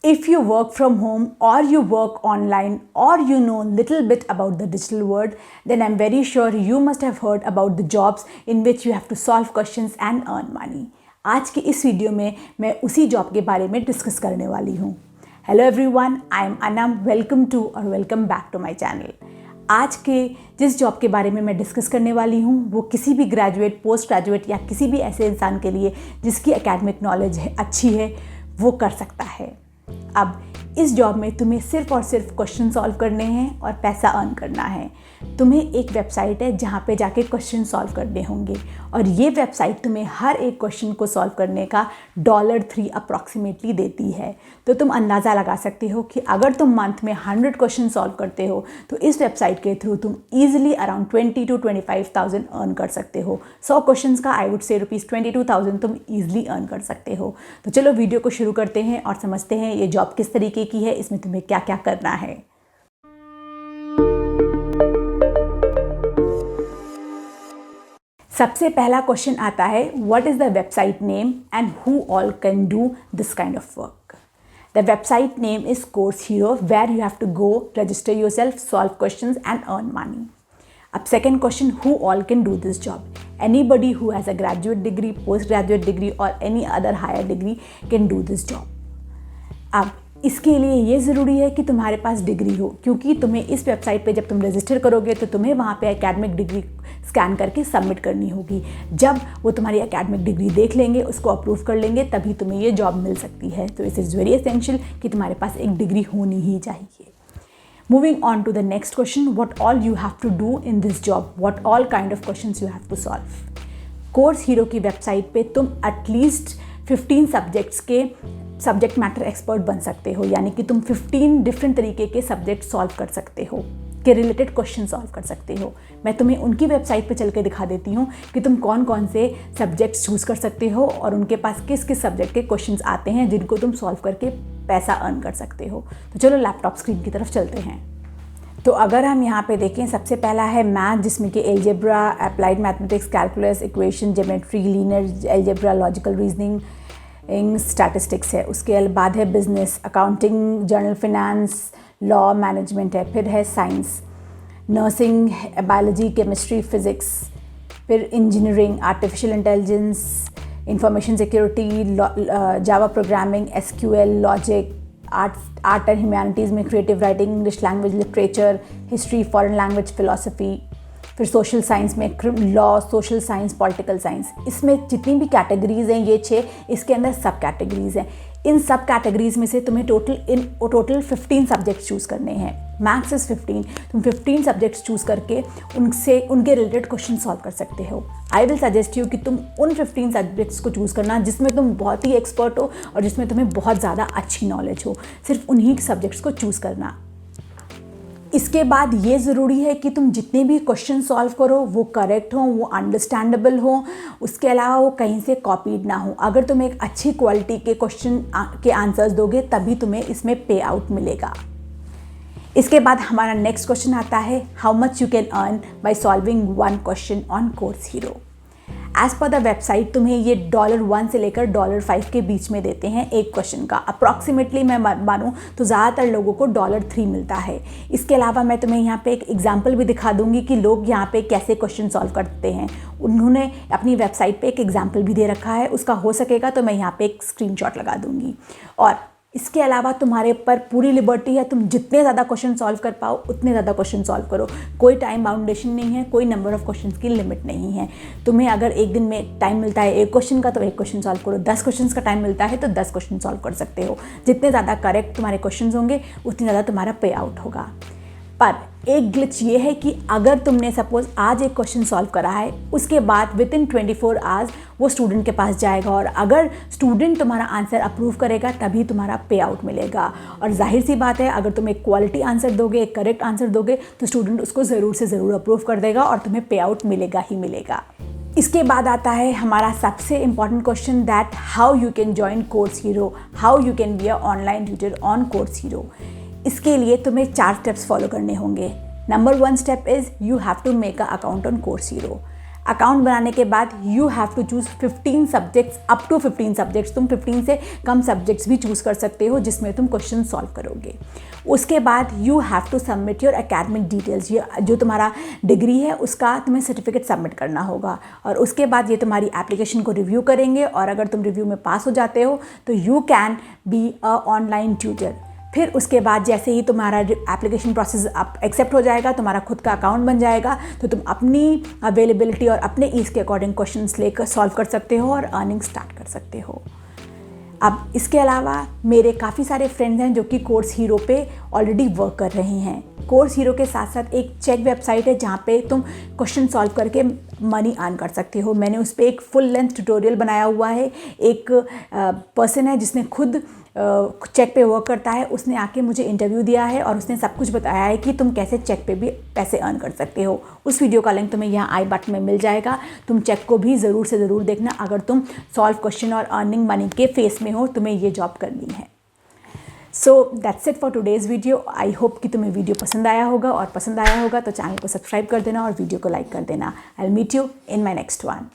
If you work from home or you work online or you know little bit about the digital world, then I'm very sure you must have heard about the jobs in which you have to solve questions and earn money. आज के इस video में मैं उसी job के बारे में discuss करने वाली हूँ. Hello everyone, I am Anam. Welcome to और welcome back to my channel. आज के जिस जॉब के बारे में मैं डिस्कस करने वाली हूँ वो किसी भी ग्रेजुएट, पोस्ट ग्रेजुएट या किसी भी ऐसे इंसान के लिए जिसकी एकेडमिक नॉलेज अच्छी है वो कर सकता है. अब इस जॉब में तुम्हें सिर्फ और सिर्फ क्वेश्चन सॉल्व करने हैं और पैसा अर्न करना है. तुम्हें एक वेबसाइट है जहाँ पे जाके क्वेश्चन सॉल्व करने होंगे और ये वेबसाइट तुम्हें हर एक क्वेश्चन को सॉल्व करने का $3 अप्रॉक्सीमेटली देती है. तो तुम अंदाज़ा लगा सकते हो कि अगर तुम मंथ में 100 क्वेश्चन सॉल्व करते हो तो इस वेबसाइट के थ्रू तुम ईजिली अराउंड 20,000 to 25,000 अर्न कर सकते हो. 100 क्वेश्चन का आई वुड से ₹22,000 तुम ईजिली अर्न कर सकते हो. तो चलो वीडियो को शुरू करते हैं और समझते हैं ये जॉब किस तरीके की है, इसमें तुम्हें क्या क्या करना है. सबसे पहला क्वेश्चन आता है, what is the website name and who all can do this kind of work. The website name is Course Hero, where you have to go, register yourself, solve questions and earn money. अब second question, who all can do this job. Anybody who has a graduate degree, post graduate degree और any other higher degree can do this job. अब इसके लिए ये ज़रूरी है कि तुम्हारे पास डिग्री हो, क्योंकि तुम्हें इस वेबसाइट पे जब तुम रजिस्टर करोगे तो तुम्हें वहाँ पे एकेडमिक डिग्री स्कैन करके सबमिट करनी होगी. जब वो तुम्हारी एकेडमिक डिग्री देख लेंगे, उसको अप्रूव कर लेंगे, तभी तुम्हें ये जॉब मिल सकती है. तो इट इज़ वेरी एसेंशियल कि तुम्हारे पास एक डिग्री होनी ही चाहिए. Moving on to the next question, what all you have to do in this job, what all kind of questions you have to solve. Course Hero की website पे तुम at least 15 subjects के सब्जेक्ट मैटर एक्सपर्ट बन सकते हो, यानी कि तुम 15 डिफरेंट तरीके के सब्जेक्ट सॉल्व कर सकते हो, के रिलेटेड क्वेश्चन सॉल्व कर सकते हो. मैं तुम्हें उनकी वेबसाइट पे चल के दिखा देती हूँ कि तुम कौन कौन से सब्जेक्ट्स चूज़ कर सकते हो और उनके पास किस किस सब्जेक्ट के क्वेश्चंस आते हैं जिनको तुम सॉल्व करके पैसा अर्न कर सकते हो. तो चलो लैपटॉप स्क्रीन की तरफ चलते हैं. तो अगर हम यहाँ पे देखें, सबसे पहला है मैथ, जिसमें कि algebra, applied mathematics, calculus, equation, geometry, linear algebra, logical reasoning, statistics है. उसके बाद है business, accounting, general finance, law, management है. फिर है science, nursing, biology, chemistry, physics. फिर engineering, artificial intelligence, information security, Java programming, SQL, logic, art and humanities में creative writing, English language, literature, history, foreign language, philosophy. फिर social science में law, social science, political science. इसमें जितनी भी categories हैं, ये 6, इसके अंदर सब कैटेगरीज़ हैं. इन सब कैटेगरीज़ में से तुम्हें टोटल 15 सब्जेक्ट्स चूज़ करने हैं. Max is 15. तुम 15 सब्जेक्ट्स चूज़ करके उनके रिलेटेड क्वेश्चन सॉल्व कर सकते हो. आई विल सजेस्ट यू कि तुम उन 15 सब्जेक्ट्स को चूज़ करना जिसमें तुम बहुत ही एक्सपर्ट हो और जिसमें तुम्हें बहुत ज़्यादा अच्छी नॉलेज हो. सिर्फ उन्हीं सब्जेक्ट्स को चूज़ करना. इसके बाद ये ज़रूरी है कि तुम जितने भी क्वेश्चन सॉल्व करो वो करेक्ट हो, वो अंडरस्टैंडेबल हो, उसके अलावा वो कहीं से कॉपीड ना हो. अगर तुम एक अच्छी क्वालिटी के क्वेश्चन के आंसर्स दोगे तभी तुम्हें इसमें पे आउट मिलेगा. इसके बाद हमारा नेक्स्ट क्वेश्चन आता है, how much you can earn by solving 1 question on Course hero. As per the website तुम्हें ये $1 से लेकर $5 के बीच में देते हैं एक क्वेश्चन का. अप्रॉक्सीमेटली मैं मानूँ तो ज़्यादातर लोगों को $3 मिलता है. इसके अलावा मैं तुम्हें यहाँ पे एक एग्जांपल भी दिखा दूँगी कि लोग यहाँ पे कैसे क्वेश्चन सॉल्व करते हैं. उन्होंने अपनी वेबसाइट पे एक एग्जांपल भी दे रखा है, उसका हो सकेगा तो मैं यहाँ पे एक स्क्रीनशॉट लगा दूँगी. और इसके अलावा तुम्हारे ऊपर पूरी लिबर्टी है, तुम जितने ज़्यादा क्वेश्चन सॉल्व कर पाओ उतने ज़्यादा क्वेश्चन सॉल्व करो. कोई टाइम बाउंडेशन नहीं है, कोई नंबर ऑफ़ क्वेश्चंस की लिमिट नहीं है. तुम्हें अगर एक दिन में टाइम मिलता है एक क्वेश्चन का तो एक क्वेश्चन सॉल्व करो. 10 क्वेश्चन का टाइम मिलता है तो 10 क्वेश्चन सॉल्व कर सकते हो. जितने ज़्यादा करेक्ट तुम्हारे क्वेश्चन होंगे उतनी ज़्यादा तुम्हारा पे आउट होगा. पर एक ग्लिच ये है कि अगर तुमने सपोज आज एक क्वेश्चन सॉल्व करा है, उसके बाद विदिन 24 आवर्स वो स्टूडेंट के पास जाएगा और अगर स्टूडेंट तुम्हारा आंसर अप्रूव करेगा तभी तुम्हारा पे आउट मिलेगा. और जाहिर सी बात है, अगर तुम एक क्वालिटी आंसर दोगे, एक करेक्ट आंसर दोगे तो स्टूडेंट उसको ज़रूर से ज़रूर अप्रूव कर देगा और तुम्हें पे आउट मिलेगा ही मिलेगा. इसके बाद आता है हमारा सबसे important question, that how you can join Course Hero, how you can be a online tutor on Course Hero. इसके लिए तुम्हें 4 स्टेप्स फॉलो करने होंगे. Number 1 step is you have to make a account on Course Hero. Account बनाने के बाद you have to choose 15 subjects, up to 15 subjects. तुम 15 से कम सब्जेक्ट्स भी चूज़ कर सकते हो जिसमें तुम क्वेश्चन सॉल्व करोगे। उसके बाद you have to submit your academic details. ये जो तुम्हारा डिग्री है उसका तुम्हें सर्टिफिकेट सबमिट करना होगा, और उसके बाद ये तुम्हारी एप्लीकेशन को रिव्यू करेंगे, और अगर तुम रिव्यू में पास हो जाते हो तो you can be a online tutor. फिर उसके बाद जैसे ही तुम्हारा एप्लीकेशन प्रोसेस एक्सेप्ट हो जाएगा, तुम्हारा खुद का अकाउंट बन जाएगा, तो तुम अपनी अवेलेबिलिटी और अपने ईज के अकॉर्डिंग क्वेश्चंस लेकर सॉल्व कर सकते हो और अर्निंग स्टार्ट कर सकते हो। अब इसके अलावा मेरे काफ़ी सारे फ्रेंड्स हैं जो कि कोर्स हीरो पे ऑलरेडी वर्क कर रहे हैं। कोर्स हीरो के साथ साथ एक चेक वेबसाइट है जहाँ पे तुम क्वेश्चन सॉल्व करके मनी अर्न कर सकते हो। मैंने उस पर एक फुल लेंथ ट्यूटोरियल बनाया हुआ है। एक पर्सन है जिसने खुद चेक पे वर्क करता है, उसने आके मुझे इंटरव्यू दिया है और उसने सब कुछ बताया है कि तुम कैसे चेक पे भी पैसे अर्न कर सकते हो। उस वीडियो का लिंक तुम्हें यहाँ आई बटन में मिल जाएगा। तुम चेक को भी ज़रूर से ज़रूर देखना अगर तुम सॉल्व क्वेश्चन और अर्निंग मनी के फेस में हो, तुम्हें ये जॉब करनी है। So that's it for today's video. I hope कि तुम्हें वीडियो पसंद आया होगा, और पसंद आया होगा तो चैनल को सब्सक्राइब कर देना और वीडियो को लाइक कर देना। I will meet you in my next one.